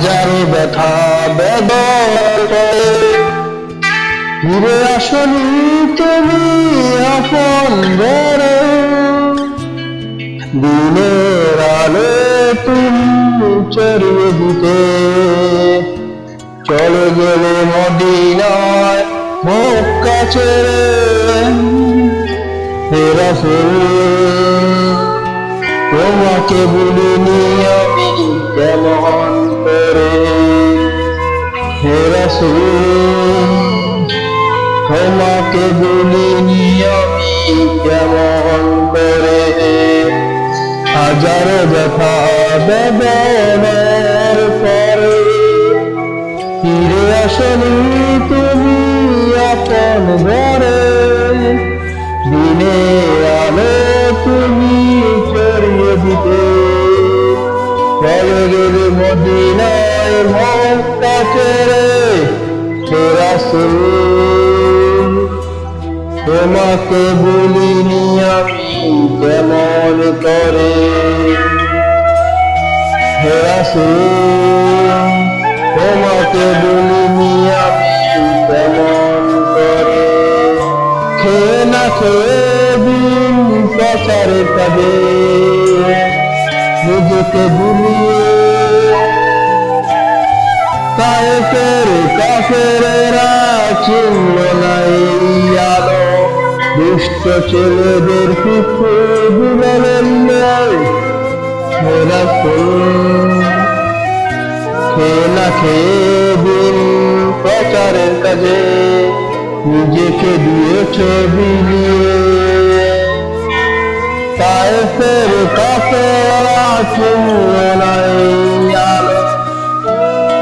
হাজারো ব্যথা বেদনা ফিরে আসনি তুমি আপন ঘরে, দিনের আলো তুমি চড়িয়ে দিতে চলে গেলে মদিনায় মক্কা ছেড়ে। হে রাসূল তোমাকে ভুলিনি আমি কেমন করে, হে রাসূল তোমাকে ভুলিনি আমি কেমন করে। হাজারো ব্যথা বেদনার পরে ফিরে আসনি তুমি আপন ঘরে, দিনের আলো তুমি ছড়িয়ে দিতে চলে গেলে মদিনায় মক্কা ছেড়ে। হে রাসূল তোমাকে ভুলিনি আমি কেমন করে, হে রাসূল তোমাকে ভুলিনি আমি কেমন করে। খেয়ে না খেয়ে দিন প্রচারের কাজে নিজেকে ভুলিয়ে তায়েফের কাফেরেরা চিনল না এই আলো, দুষ্ট ছেলেদের পিছু দিলেন নেই। হে রাসূল খেয়ে না খেয়ে দিন প্রচারের কাজে নিজেকে দিয়েছ বিলিয়ে, তায়েফের কাফেরেরা চিনল না এই আলো,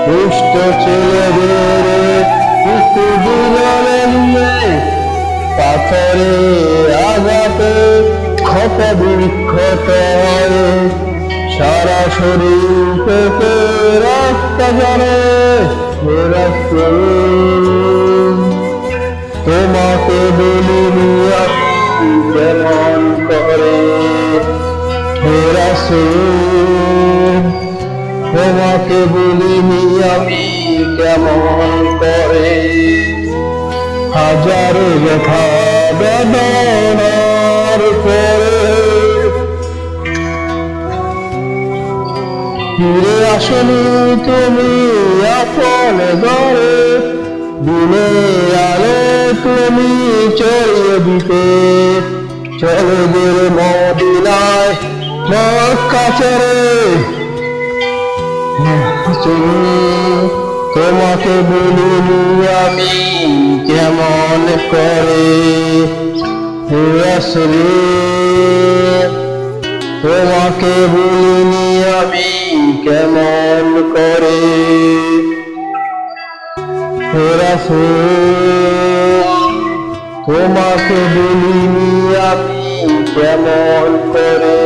দুষ্ট ছেলেদের পিছু দিলেন নেই। পাথরে আঘাতে ক্ষত বিক্ষত হয়ে সারা শরীর থেকে রক্ত ঝরে। হে রাসূল তোমাকে ভুলিনি আমি কেমন করে, হে রাসূল তোমাকে ভুলিনি আমি কেমন করে। হাজারো ব্যথা বেদনার পরে ফিরে আসনি তুমি আপন ঘরে, দিনের আলো তুমি ছড়িয়ে দিতে চলে গেলে মদিনায় মক্কা ছেড়ে। তোমাকে ভুলিনি আমি কেমন করে, হে রাসূল তোমাকে ভুলিনি আমি কেমন করে, হে রাসূল তোমাকে ভুলিনি আমি কেমন করে।